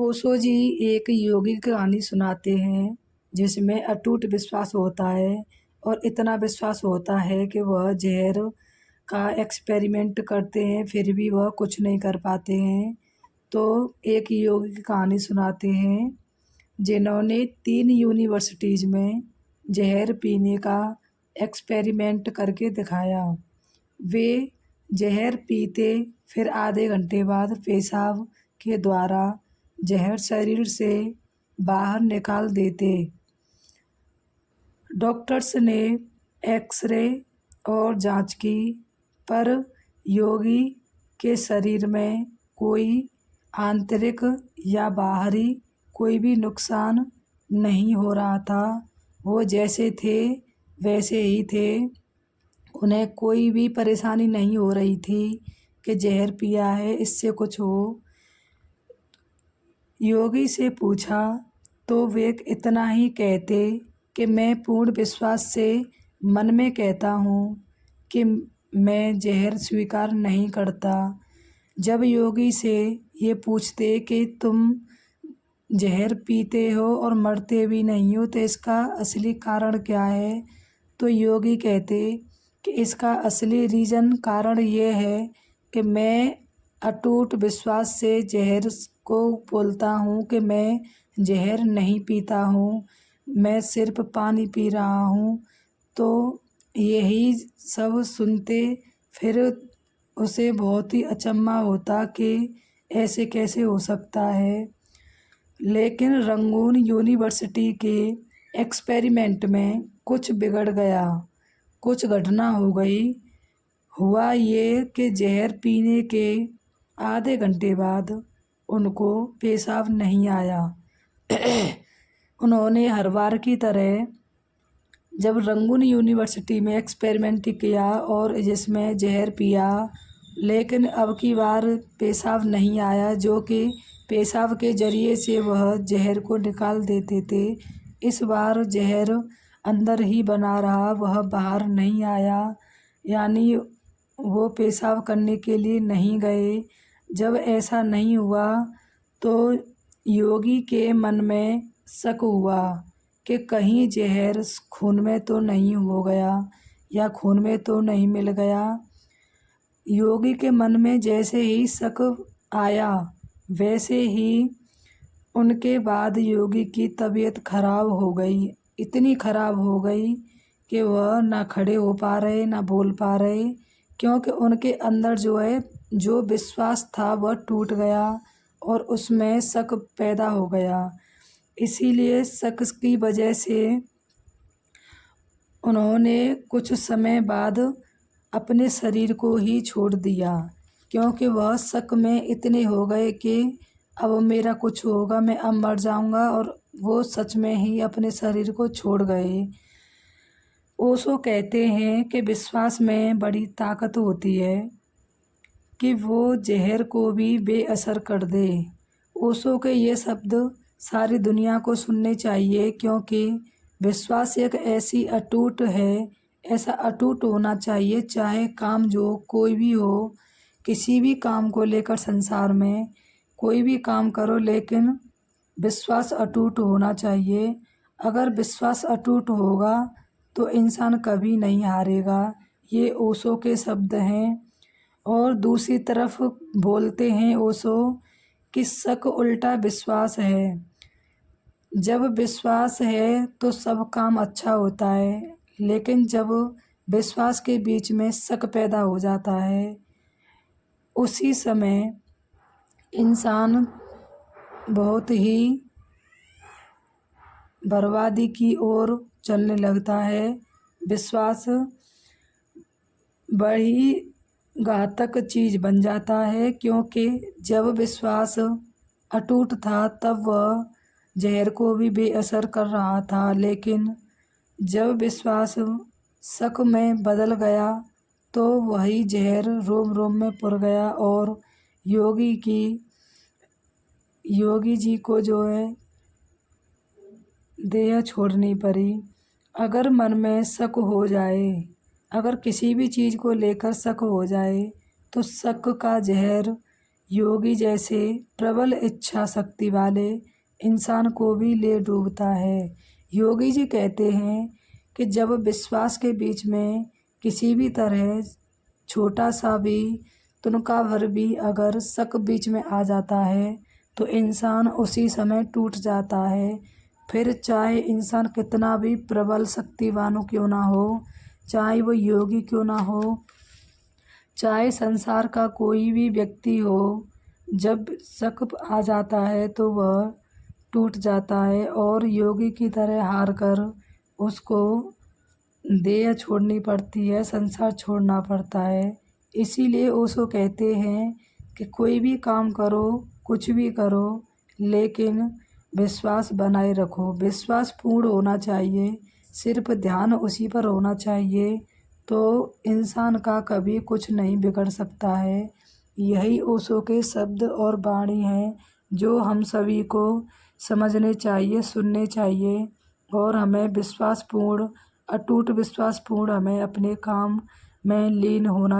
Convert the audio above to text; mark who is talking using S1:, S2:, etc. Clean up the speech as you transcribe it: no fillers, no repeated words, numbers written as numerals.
S1: ओशो जी एक योगी की कहानी सुनाते हैं जिसमें अटूट विश्वास होता है और इतना विश्वास होता है कि वह जहर का एक्सपेरिमेंट करते हैं फिर भी वह कुछ नहीं कर पाते हैं। तो एक योगी की कहानी सुनाते हैं जिन्होंने 3 यूनिवर्सिटीज़ में जहर पीने का एक्सपेरिमेंट करके दिखाया। वे जहर पीते फिर आधे घंटे बाद पेशाब के द्वारा जहर शरीर से बाहर निकाल देते। डॉक्टर्स ने एक्सरे और जांच की पर योगी के शरीर में कोई आंतरिक या बाहरी कोई भी नुकसान नहीं हो रहा था। वो जैसे थे वैसे ही थे। उन्हें कोई भी परेशानी नहीं हो रही थी कि जहर पिया है इससे कुछ हो। योगी से पूछा तो वे इतना ही कहते कि मैं पूर्ण विश्वास से मन में कहता हूँ कि मैं जहर स्वीकार नहीं करता। जब योगी से ये पूछते कि तुम जहर पीते हो और मरते भी नहीं हो तो इसका असली कारण क्या है, तो योगी कहते कि इसका असली कारण ये है कि मैं अटूट विश्वास से जहर को बोलता हूँ कि मैं जहर नहीं पीता हूँ, मैं सिर्फ पानी पी रहा हूँ। तो यही सब सुनते फिर उसे बहुत ही अचंभा होता कि ऐसे कैसे हो सकता है। लेकिन रंगून यूनिवर्सिटी के एक्सपेरिमेंट में कुछ बिगड़ गया, कुछ घटना हो गई। हुआ ये कि जहर पीने के आधे घंटे बाद उनको पेशाब नहीं आया। उन्होंने हर बार की तरह जब रंगून यूनिवर्सिटी में एक्सपेरिमेंट किया और जिसमें जहर पिया, लेकिन अब की बार पेशाब नहीं आया, जो कि पेशाब के ज़रिए से वह जहर को निकाल देते थे। इस बार जहर अंदर ही बना रहा, वह बाहर नहीं आया, यानी वो पेशाब करने के लिए नहीं गए। जब ऐसा नहीं हुआ तो योगी के मन में शक हुआ कि कहीं जहर खून में तो नहीं हो गया या खून में तो नहीं मिल गया। योगी के मन में जैसे ही शक आया वैसे ही उनके बाद योगी की तबीयत खराब हो गई। इतनी खराब हो गई कि वह ना खड़े हो पा रहे ना बोल पा रहे, क्योंकि उनके अंदर जो विश्वास था वह टूट गया और उसमें शक पैदा हो गया। इसीलिए शक की वजह से उन्होंने कुछ समय बाद अपने शरीर को ही छोड़ दिया, क्योंकि वह शक में इतने हो गए कि अब मेरा कुछ होगा, मैं अब मर जाऊंगा, और वो सच में ही अपने शरीर को छोड़ गए। ओशो कहते हैं कि विश्वास में बड़ी ताकत होती है कि वो जहर को भी बेअसर कर दे। ओशो के ये शब्द सारी दुनिया को सुनने चाहिए, क्योंकि विश्वास एक ऐसी अटूट है, ऐसा अटूट होना चाहिए, चाहे काम जो कोई भी हो, किसी भी काम को लेकर संसार में कोई भी काम करो, लेकिन विश्वास अटूट होना चाहिए। अगर विश्वास अटूट होगा तो इंसान कभी नहीं हारेगा। ये ओशो के शब्द हैं। और दूसरी तरफ बोलते हैं ओशो कि शक उल्टा विश्वास है। जब विश्वास है तो सब काम अच्छा होता है, लेकिन जब विश्वास के बीच में शक पैदा हो जाता है उसी समय इंसान बहुत ही बर्बादी की ओर चलने लगता है। विश्वास बड़ी घातक चीज़ बन जाता है, क्योंकि जब विश्वास अटूट था तब वह जहर को भी बेअसर कर रहा था, लेकिन जब विश्वास शक में बदल गया तो वही जहर रोम रोम में पुर गया और योगी जी को देह छोड़नी पड़ी। अगर मन में शक हो जाए, अगर किसी भी चीज़ को लेकर शक हो जाए तो शक का जहर योगी जैसे प्रबल इच्छा शक्ति वाले इंसान को भी ले डूबता है। योगी जी कहते हैं कि जब विश्वास के बीच में किसी भी तरह छोटा सा भी तुनका भर भी अगर शक बीच में आ जाता है तो इंसान उसी समय टूट जाता है। फिर चाहे इंसान कितना भी प्रबल शक्तिवान क्यों ना हो, चाहे वो योगी क्यों ना हो, चाहे संसार का कोई भी व्यक्ति हो, जब शक आ जाता है तो वह टूट जाता है और योगी की तरह हार कर उसको देह छोड़नी पड़ती है, संसार छोड़ना पड़ता है। इसीलिए ओशो कहते हैं कि कोई भी काम करो, कुछ भी करो, लेकिन विश्वास बनाए रखो। विश्वास पूर्ण होना चाहिए, सिर्फ ध्यान उसी पर होना चाहिए, तो इंसान का कभी कुछ नहीं बिगड़ सकता है। यही ओशो के शब्द और वाणी हैं जो हम सभी को समझने चाहिए, सुनने चाहिए और हमें विश्वासपूर्ण, अटूट विश्वासपूर्ण हमें अपने काम में लीन होना